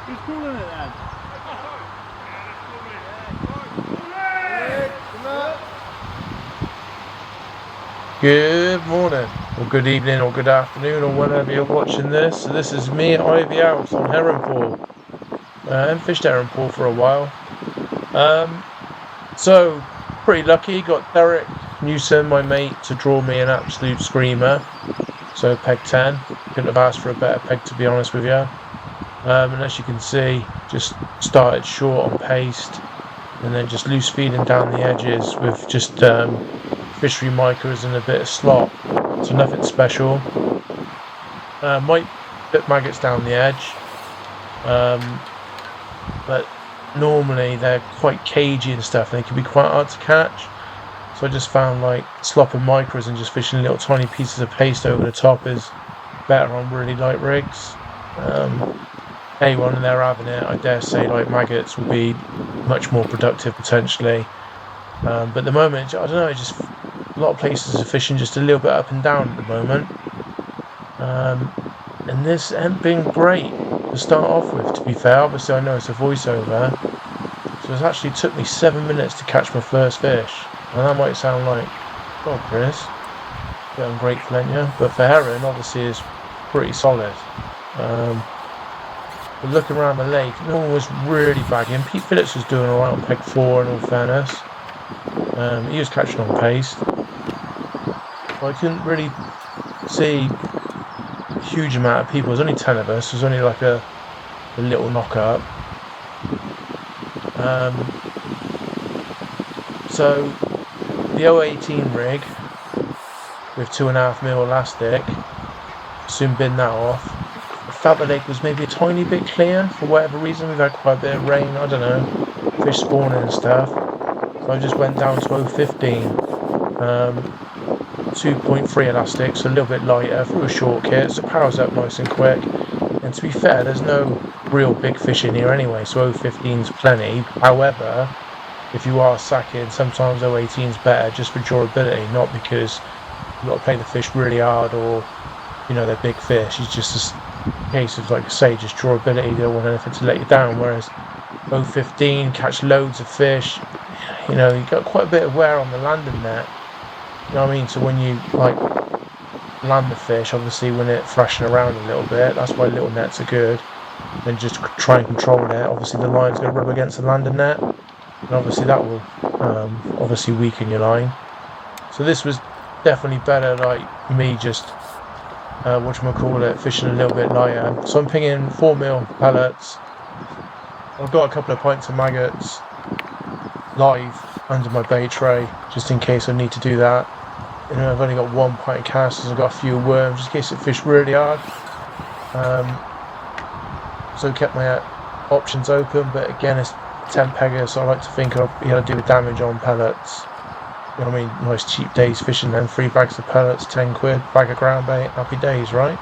Who's calling it then? Good morning, or good evening, or good afternoon, or whenever you're watching this. So this is me at Ivy House on Heron Pool. I haven't fished Heron Pool for a while. So pretty lucky. Got Derek Newsom, my mate, to draw me an absolute screamer. So peg 10. Couldn't have asked for a better peg, to be honest with you. And as you can see, just started short on paste, and then just loose feeding down the edges with just fishery micas and a bit of slop, so nothing special. Might put maggots down the edge, but normally they're quite cagey and stuff, and they can be quite hard to catch. So I just found like slop and micras and just fishing little tiny pieces of paste over the top is better on really light rigs. Anyone and they're having it, I dare say like maggots will be much more productive potentially. But at the moment, I don't know, just a lot of places are fishing just a little bit up and down at the moment. And this hasn't been great to start off with, to be fair. Obviously I know it's a voiceover, so it actually took me 7 minutes to catch my first fish. And that might sound like, oh Chris, a bit ungrateful, ain't you? But for Heron, obviously it's pretty solid. But looking around the lake, no one was really bagging. Pete Phillips was doing alright on peg 4 in all fairness. He was catching on paste. I couldn't really see a huge amount of people. There's only 10 of us. There's only like a little knock up. So the 018 rig with 2.5mm elastic, soon bin that off. I felt the lake was maybe a tiny bit clear for whatever reason. We've had quite a bit of rain, I don't know, fish spawning and stuff. So I just went down to 015, 2.3 elastic, so a little bit lighter, through a short kit, so it powers up nice and quick. And to be fair, there's no real big fish in here anyway, so 015's plenty. However, if you are sacking, sometimes 018's better just for durability, not because you've got to play the fish really hard or, you know, they're big fish. It's just a case of, like I say, just durability. They don't want anything to let you down, whereas 015 catch loads of fish. You know, you got quite a bit of wear on the landing net. You know what I mean? So when you like land the fish, obviously when it's thrashing around a little bit, that's why little nets are good. Then just try and control it. Obviously the line's going to rub against the landing net, and obviously that will obviously weaken your line. So this was definitely better, like me just fishing a little bit lighter. So I'm pinging 4mm pellets. I've got a couple of pints of maggots live under my bait tray, just in case I need to do that. You know, I've only got 1 pint of casters. I've got a few worms, just in case it fished really hard. So kept my options open, but again, it's 10 pegger, so I like to think I'll be able to do the damage on pellets. You know what I mean? Nice cheap days fishing then, 3 bags of pellets, 10 quid, bag of ground bait, happy days, right?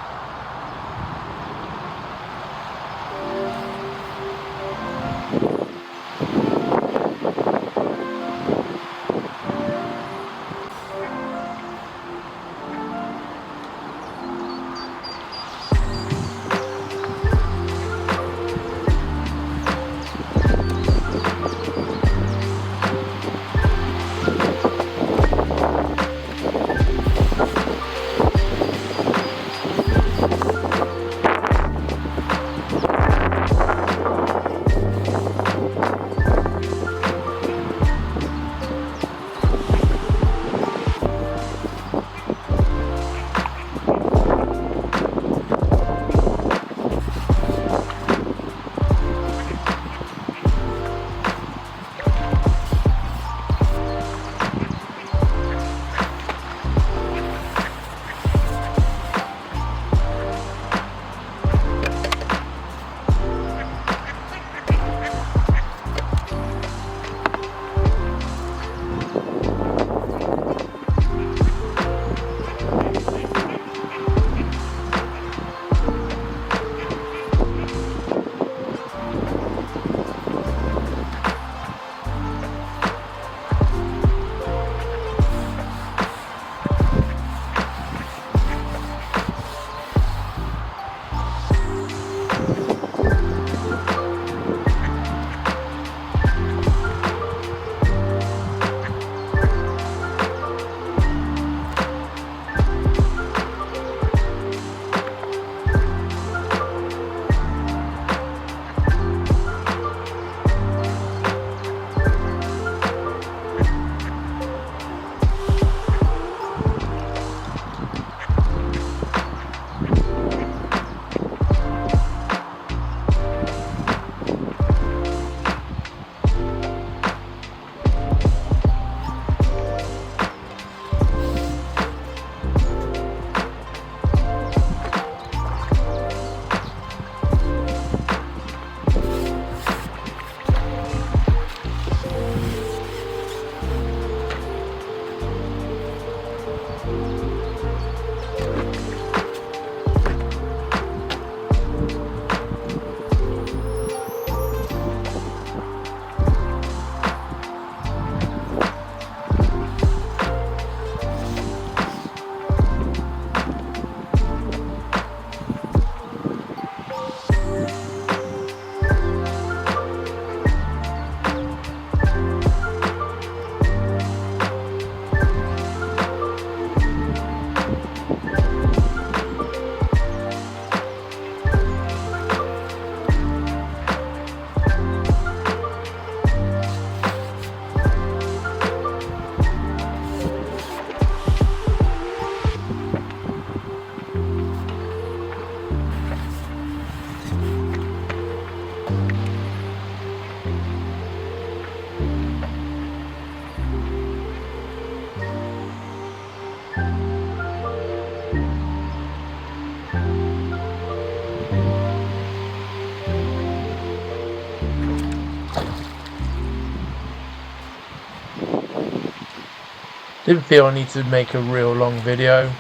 Didn't feel I need to make a real long video.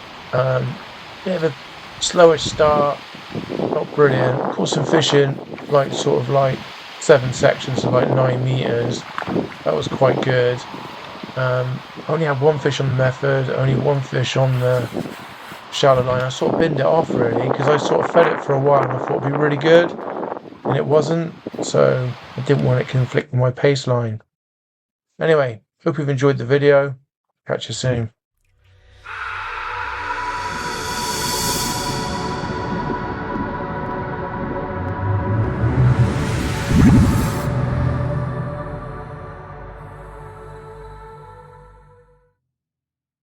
Bit of a slower start, not brilliant. Caught some fish in, like sort of like 7 sections of like 9 meters. That was quite good. Only had 1 fish on the method, only 1 fish on the shallow line. I sort of binned it off really because I sort of fed it for a while and I thought it'd be really good, and it wasn't. So I didn't want it conflicting my pace line. Anyway, hope you've enjoyed the video. Catch you soon.